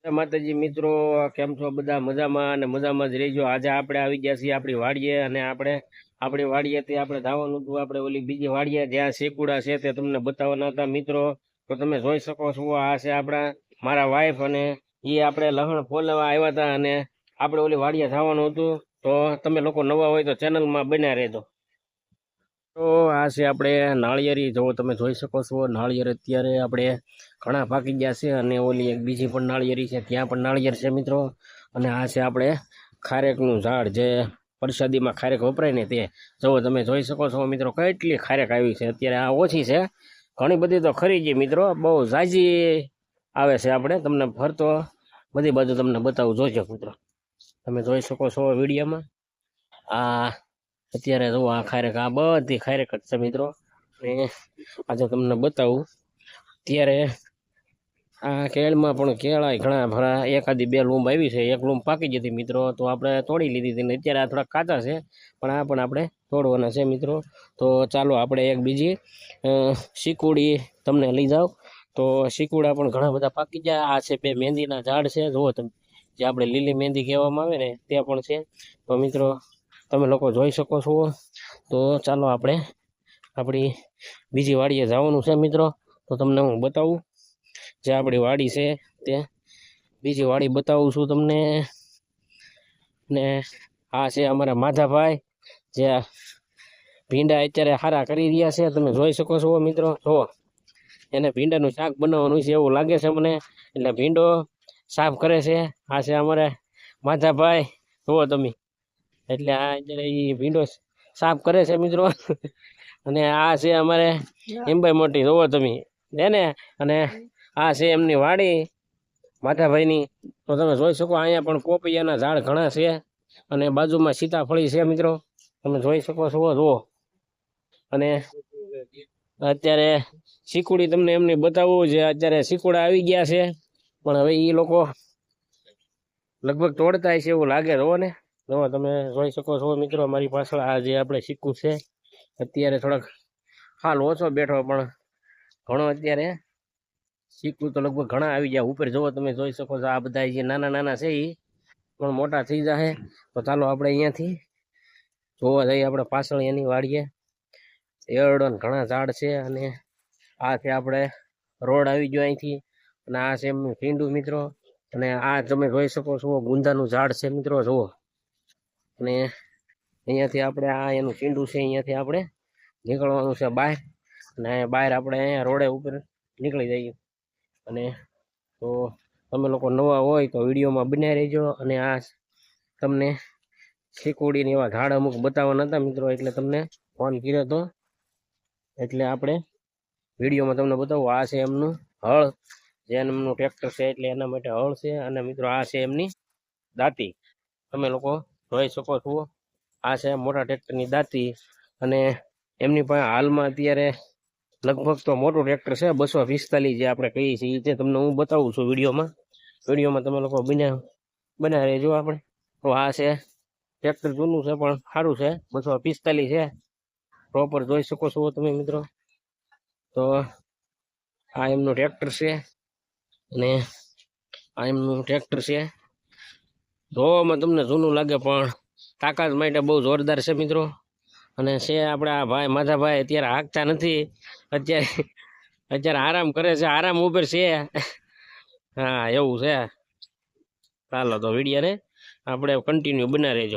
જય માતાજી મિત્રો, કેમ છો બધા? મજામાં અને મજામાં જ રહેજો। આજે આપણે આવી ગયા છીએ આપણી વાડીએ અને આપણી વાડીએથી આપણે જવાનું હતું આપણે ઓલી બીજી વાડીએ જ્યાં શેકુડા છે તે તમને બતાવવાના હતા મિત્રો। તો તમે જોઈ શકો છો આ છે આપણા મારા વાઈફ અને એ આપણે લહણ ફોલવા આવ્યા હતા અને આપણે ઓલી વાડીએ જવાનું હતું। તો તમે લોકો નવા હોય તો ચેનલમાં બન્યા રહેજો। તો આ છે આપણે નાળિયેરી, જો તમે જોઈ શકો છો નાળિયેર અત્યારે આપણે ઘણા પાકી ગયા છે અને ઓલી એક બીજી પણ નાળિયેરી છે ત્યાં પણ નાળિયેર છે મિત્રો। અને આ છે આપણે ખારેકનું ઝાડ, જે પ્રસાદીમાં ખારેક વપરાય ને તે જો તમે જોઈ શકો છો મિત્રો કેટલી ખારેક આવી છે। અત્યારે આ ઓછી છે, ઘણી બધી તો ખરી ગઈ મિત્રો, બહુ ઝાઝી આવે છે। આપણે તમને ફરતો બધી બાજુ તમને બતાવું, જોજો મિત્રો, તમે જોઈ શકો છો વિડીયોમાં। આ અત્યારે જો આ ખારેક, આ બધી ખારેક જ છે મિત્રો। અને આજે તમને બતાવું ત્યારે આ કેળમાં પણ કેળા ઘણા ભરા એકાદી બે લૂંબ આવી છે, એક લૂંબ પાકી જતી મિત્રો, તો આપણે તોડી લીધી હતી ને અત્યારે આ થોડા કાચા છે પણ આ પણ આપણે તોડવાના છે મિત્રો। તો ચાલો આપણે એક બીજી શીકુડી તમને લઈ જાઓ। તો શીકુડા પણ ઘણા બધા પાકી ગયા। આ છે બે મહેંદીના ઝાડ છે, જુઓ તમે, જે આપણે લીલી મહેંદી કહેવામાં આવે ને તે પણ છે। તો મિત્રો તમે લોકો જોઈ શકો છો। તો ચાલો આપણે આપણી બીજી વાડીએ જવાનું છે મિત્રો। તો તમને હું બતાવું જે આપણી વાડી છે તે બીજી વાડી બતાવું છું તમને। ને આ છે અમારા માધાભાઈ, જે ભીંડા અત્યારે હારા કરી રહ્યા છે, તમે જોઈ શકો છો મિત્રો। જો એને ભીંડાનું શાક બનાવવાનું છે એવું લાગે છે મને, એટલે ભીંડો સાફ કરે છે। આ છે અમારે માધાભાઈ, જુઓ તમે, એટલે આ અત્યારે એ ભીંડો સાફ કરે છે મિત્રો। અને આ છે અમારે હિમભાઈ મોટી, જોવો તમે એને, અને આ છે એમની વાડી માધાભાઈની। તો તમે જોઈ શકો અહીંયા પણ પોપૈયાના ઝાડ ઘણા છે અને બાજુમાં સીતાફળી છે મિત્રો, તમે જોઈ શકો છો, જુઓ। અને અત્યારે શીકુડી તમને એમને બતાવવું છે, અત્યારે શીકુડા આવી ગયા છે પણ હવે એ લોકો લગભગ તોડતા છે એવું લાગે, જુઓ ને, જુઓ તમે જોઈ શકો છો મિત્રો મારી પાછળ આ જે આપણે શીકુ છે અત્યારે થોડાક હાલ ઓછો બેઠો પણ ઘણો અત્યારે શીકુ તો લગભગ ઘણા આવી ગયા ઉપર, જુઓ તમે જોઈ શકો છો। આ બધા જે નાના નાના છે એ પણ મોટા થઈ જાય। તો ચાલો આપણે અહીંયાથી જોવા જઈએ આપણે પાછળ એની વાડીએ, એરડોન ઘણા ઝાડ છે અને આ છે આપણે રોડ આવી ગયો અહીંથી, અને આ છે એમનું ભીંડું મિત્રો। અને આ તમે જોઈ શકો છો ગુંદાનું ઝાડ છે મિત્રો, જુઓ। અને અહીંયાથી આપણે આ એનું ભીંડું છે, અહીંયાથી આપણે નીકળવાનું છે બહાર, અને બહાર આપણે અહીંયા રોડે ઉપર નીકળી જઈએ। અને તો તમે લોકો નવા હોય તો વિડીયોમાં બન્યા રહેજો। અને આ તમને શીકુડીને એવા ઝાડ અમુક બતાવવાના હતા મિત્રો, એટલે તમને ફોન કર્યો હતો, એટલે આપણે વિડીયોમાં તમને બતાવું। આ છે એમનું હળ, જે એમનું ટ્રેક્ટર છે એટલે એના માટે હળ છે, અને મિત્રો આ છે એમની દાંતી, તમે લોકો જોઈ શકો છો। આ છે મોટા ટ્રેક્ટરની દાંતી, અને એમની પાસે હાલમાં અત્યારે લગભગ તો મોટું ટ્રેક્ટર છે 245 જે આપણે કહીએ છીએ, તે તમને હું બતાવું છું વિડીયોમાં તમે લોકો બના રહેજો આપણે। તો આ છે ટ્રેક્ટર, જૂનું છે પણ સારું છે, 245 છે પ્રોપર, જોઈ શકો છો તમે મિત્રો। તો આ એમનું ટ્રેક્ટર છે, અને આ એમનું ટ્રેક્ટર છે, જોવામાં તમને જૂનું લાગે પણ તાકાત માટે બહુ જોરદાર છે મિત્રો। અને છે આપણે આ ભાઈ માધાભાઈ અત્યારે હાંકતા નથી, અત્યારે આરામ કરે છે, આરામ ઉપર છે। હા એવું છે, ચાલો તો વિડીયોને આપણે કન્ટિન્યુ બના રહેજો।